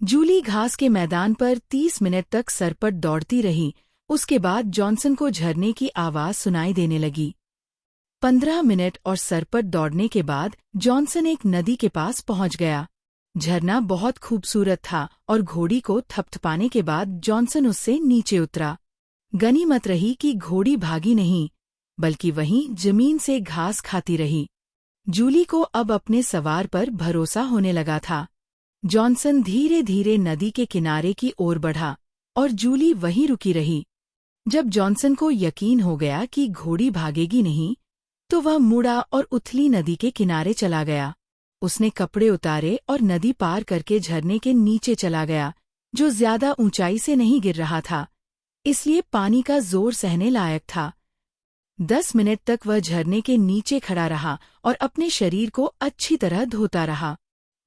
जूली घास के मैदान पर 30 मिनट तक सरपट दौड़ती रही। उसके बाद जॉनसन को झरने की आवाज सुनाई देने लगी। 15 मिनट और सरपट दौड़ने के बाद जॉनसन एक नदी के पास पहुंच गया। झरना बहुत खूबसूरत था और घोड़ी को थपथपाने के बाद जॉनसन उससे नीचे उतरा। गनीमत रही कि घोड़ी भागी नहीं, बल्कि वहीं जमीन से घास खाती रही। जूली को अब अपने सवार पर भरोसा होने लगा था। जॉनसन धीरे धीरे नदी के किनारे की ओर बढ़ा और जूली वहीं रुकी रही। जब जॉनसन को यकीन हो गया कि घोड़ी भागेगी नहीं, तो वह मुड़ा और उथली नदी के किनारे चला गया। उसने कपड़े उतारे और नदी पार करके झरने के नीचे चला गया, जो ज्यादा ऊंचाई से नहीं गिर रहा था, इसलिए पानी का जोर सहने लायक था। 10 मिनट तक वह झरने के नीचे खड़ा रहा और अपने शरीर को अच्छी तरह धोता रहा,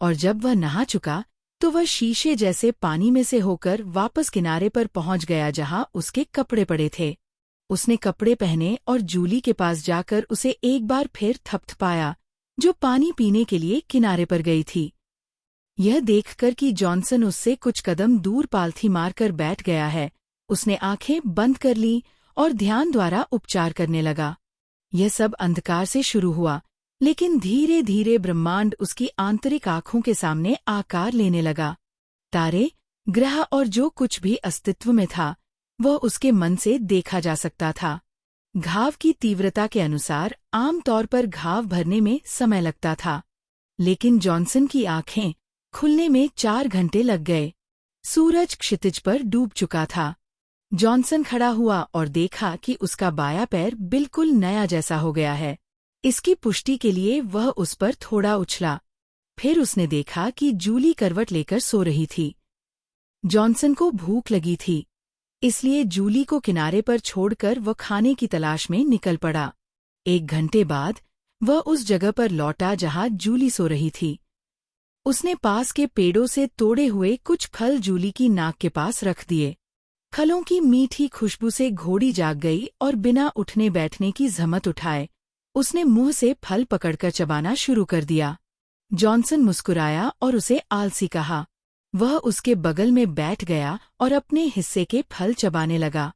और जब वह नहा चुका तो वह शीशे जैसे पानी में से होकर वापस किनारे पर पहुंच गया जहां उसके कपड़े पड़े थे। उसने कपड़े पहने और जूली के पास जाकर उसे एक बार फिर थपथपाया, जो पानी पीने के लिए किनारे पर गई थी। यह देखकर कि जॉनसन उससे कुछ कदम दूर पालथी मारकर बैठ गया है, उसने आंखें बंद कर लीं और ध्यान द्वारा उपचार करने लगा। यह सब अंधकार से शुरू हुआ, लेकिन धीरे धीरे ब्रह्मांड उसकी आंतरिक आंखों के सामने आकार लेने लगा। तारे, ग्रह और जो कुछ भी अस्तित्व में था, वह उसके मन से देखा जा सकता था। घाव की तीव्रता के अनुसार आमतौर पर घाव भरने में समय लगता था, लेकिन जॉनसन की आंखें खुलने में 4 घंटे लग गए। सूरज क्षितिज पर डूब चुका था। जॉनसन खड़ा हुआ और देखा कि उसका बायां पैर बिल्कुल नया जैसा हो गया है। इसकी पुष्टि के लिए वह उस पर थोड़ा उछला। फिर उसने देखा कि जूली करवट लेकर सो रही थी। जॉनसन को भूख लगी थी। इसलिए जूली को किनारे पर छोड़कर वह खाने की तलाश में निकल पड़ा। 1 घंटे बाद वह उस जगह पर लौटा जहां जूली सो रही थी। उसने पास के पेड़ों से तोड़े हुए कुछ फल जूली की नाक के पास रख दिए। फलों की मीठी खुशबू से घोड़ी जाग गई और बिना उठने बैठने की जहमत उठाए उसने मुंह से फल पकड़कर चबाना शुरू कर दिया। जॉनसन मुस्कुराया और उसे आलसी कहा। वह उसके बगल में बैठ गया और अपने हिस्से के फल चबाने लगा।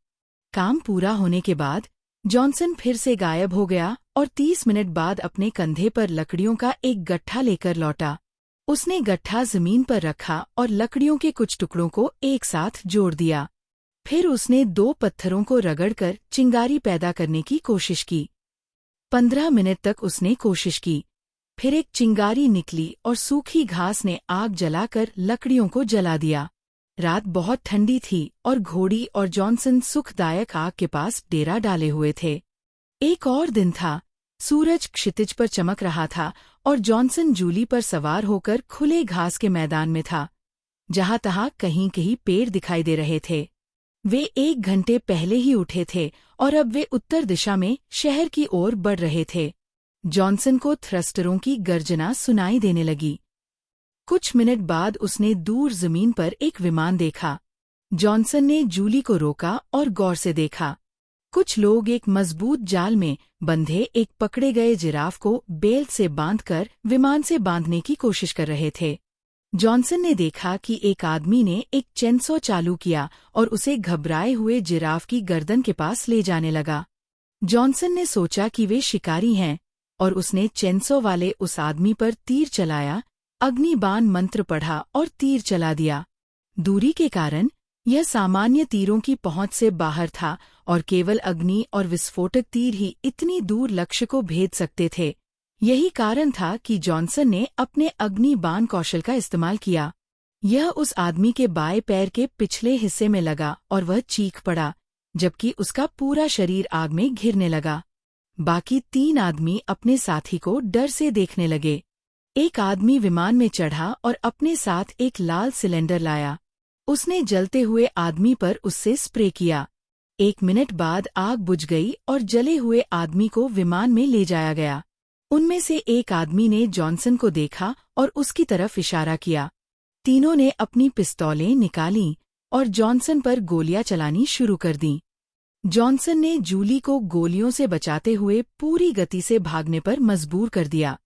काम पूरा होने के बाद जॉनसन फिर से गायब हो गया और 30 मिनट बाद अपने कंधे पर लकड़ियों का एक गट्ठा लेकर लौटा। उसने गट्ठा जमीन पर रखा और लकड़ियों के कुछ टुकड़ों को एक साथ जोड़ दिया। फिर उसने 2 पत्थरों को रगड़कर चिंगारी पैदा करने की कोशिश की। 15 मिनट तक उसने कोशिश की। फिर एक चिंगारी निकली और सूखी घास ने आग जलाकर लकड़ियों को जला दिया। रात बहुत ठंडी थी और घोड़ी और जॉनसन सुखदायक आग के पास डेरा डाले हुए थे। एक और दिन था। सूरज क्षितिज पर चमक रहा था और जॉनसन जूली पर सवार होकर खुले घास के मैदान में था। जहां तहां कहीं कहीं पेड़ दिखाई दे रहे थे। वे 1 घंटे पहले ही उठे थे और अब वे उत्तर दिशा में शहर की ओर बढ़ रहे थे। जॉनसन को थ्रस्टरों की गर्जना सुनाई देने लगी। कुछ मिनट बाद उसने दूर जमीन पर एक विमान देखा। जॉनसन ने जूली को रोका और गौर से देखा। कुछ लोग एक मजबूत जाल में बंधे एक पकड़े गए जिराफ को बेल्ट से बांधकर विमान से बांधने की कोशिश कर रहे थे। जॉनसन ने देखा कि एक आदमी ने एक चेनसो चालू किया और उसे घबराए हुए जिराफ की गर्दन के पास ले जाने लगा। जॉनसन ने सोचा कि वे शिकारी हैं और उसने चेनसो वाले उस आदमी पर तीर चलाया, अग्निबाण मंत्र पढ़ा और तीर चला दिया। दूरी के कारण यह सामान्य तीरों की पहुंच से बाहर था और केवल अग्नि और विस्फोटक तीर ही इतनी दूर लक्ष्य को भेद सकते थे। यही कारण था कि जॉनसन ने अपने अग्निबाण कौशल का इस्तेमाल किया। यह उस आदमी के बाएं पैर के पिछले हिस्से में लगा और वह चीख पड़ा, जबकि उसका पूरा शरीर आग में घिरने लगा। बाकी 3 आदमी अपने साथी को डर से देखने लगे। एक आदमी विमान में चढ़ा और अपने साथ एक लाल सिलेंडर लाया। उसने जलते हुए आदमी पर उससे स्प्रे किया। 1 मिनट बाद आग बुझ गई और जले हुए आदमी को विमान में ले जाया गया। उनमें से एक आदमी ने जॉनसन को देखा और उसकी तरफ इशारा किया। तीनों ने अपनी पिस्तौलें निकालीं और जॉनसन पर गोलियां चलानी शुरू कर दीं। जॉनसन ने जूली को गोलियों से बचाते हुए पूरी गति से भागने पर मजबूर कर दिया।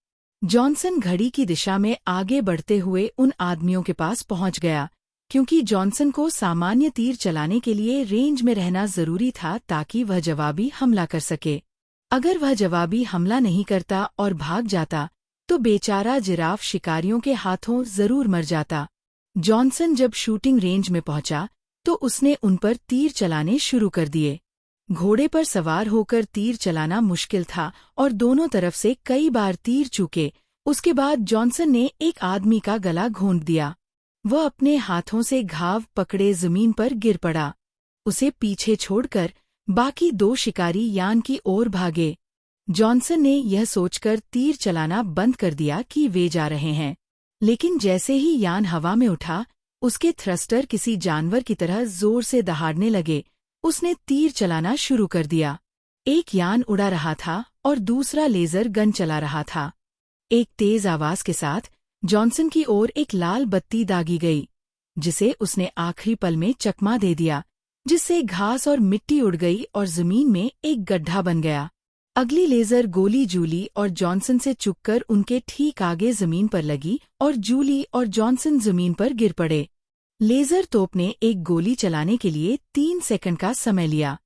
जॉनसन घड़ी की दिशा में आगे बढ़ते हुए उन आदमियों के पास पहुंच गया, क्योंकि जॉनसन को सामान्य तीर चलाने के लिए रेंज में रहना जरूरी था ताकि वह जवाबी हमला कर सके। अगर वह जवाबी हमला नहीं करता और भाग जाता तो बेचारा जिराफ शिकारियों के हाथों जरूर मर जाता। जॉनसन जब शूटिंग रेंज में पहुंचा तो उसने उन पर तीर चलाने शुरू कर दिए। घोड़े पर सवार होकर तीर चलाना मुश्किल था और दोनों तरफ से कई बार तीर चूके। उसके बाद जॉनसन ने एक आदमी का गला घोंट दिया। वह अपने हाथों से घाव पकड़े जमीन पर गिर पड़ा। उसे पीछे छोड़कर बाकी 2 शिकारी यान की ओर भागे। जॉनसन ने यह सोचकर तीर चलाना बंद कर दिया कि वे जा रहे हैं, लेकिन जैसे ही यान हवा में उठा, उसके थ्रस्टर किसी जानवर की तरह जोर से दहाड़ने लगे। उसने तीर चलाना शुरू कर दिया। एक यान उड़ा रहा था और दूसरा लेजर गन चला रहा था। एक तेज आवाज के साथ जॉनसन की ओर एक लाल बत्ती दागी गई, जिसे उसने आखिरी पल में चकमा दे दिया, जिससे घास और मिट्टी उड़ गई और जमीन में एक गड्ढा बन गया। अगली लेजर गोली जूली और जॉनसन से चुककर उनके ठीक आगे जमीन पर लगी और जूली और जॉनसन जमीन पर गिर पड़े। लेजर तोप ने एक गोली चलाने के लिए 3 सेकंड का समय लिया।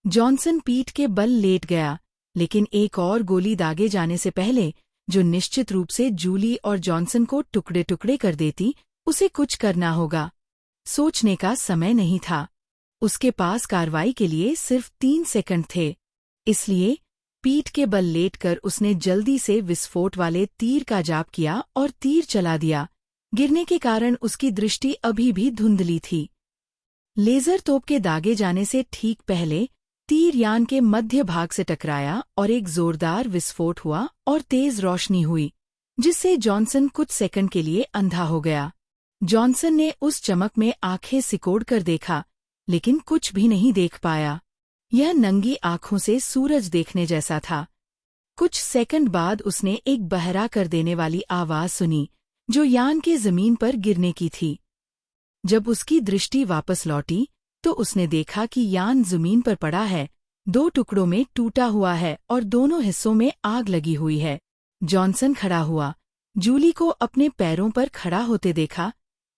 जॉनसन पीठ के बल लेट गया, लेकिन एक और गोली दागे जाने से पहले, जो निश्चित रूप से जूली और जॉनसन को टुकड़े टुकड़े कर देती, उसे कुछ करना होगा। सोचने का समय नहीं था। उसके पास कार्रवाई के लिए सिर्फ 3 सेकंड थे। इसलिए पीठ के बल लेटकर उसने जल्दी से विस्फोट वाले तीर का जाप किया और तीर चला दिया। गिरने के कारण उसकी दृष्टि अभी भी धुंधली थी। लेजर तोप के दागे जाने से ठीक पहले तीर यान के मध्य भाग से टकराया और एक जोरदार विस्फोट हुआ और तेज रोशनी हुई, जिससे जॉनसन कुछ सेकंड के लिए अंधा हो गया। जॉनसन ने उस चमक में आंखें सिकोड़ कर देखा, लेकिन कुछ भी नहीं देख पाया। यह नंगी आंखों से सूरज देखने जैसा था। कुछ सेकंड बाद उसने एक बहरा कर देने वाली आवाज सुनी, जो यान के जमीन पर गिरने की थी। जब उसकी दृष्टि वापस लौटी तो उसने देखा कि यान जमीन पर पड़ा है, 2 टुकड़ों में टूटा हुआ है और दोनों हिस्सों में आग लगी हुई है। जॉनसन खड़ा हुआ, जूली को अपने पैरों पर खड़ा होते देखा,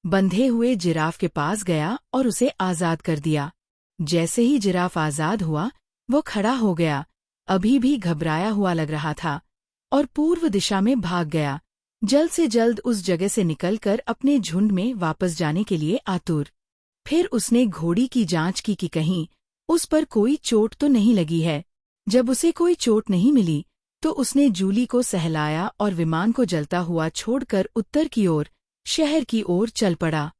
बंधे हुए जिराफ के पास गया और उसे आजाद कर दिया। जैसे ही जिराफ आजाद हुआ, वो खड़ा हो गया, अभी भी घबराया हुआ लग रहा था, और पूर्व दिशा में भाग गया, जल्द से जल्द उस जगह से निकलकर अपने झुंड में वापस जाने के लिए आतुर। फिर उसने घोड़ी की जांच की कि कहीं उस पर कोई चोट तो नहीं लगी है। जब उसे कोई चोट नहीं मिली तो उसने जूली को सहलाया और विमान को जलता हुआ छोड़कर उत्तर की ओर, शहर की ओर चल पड़ा।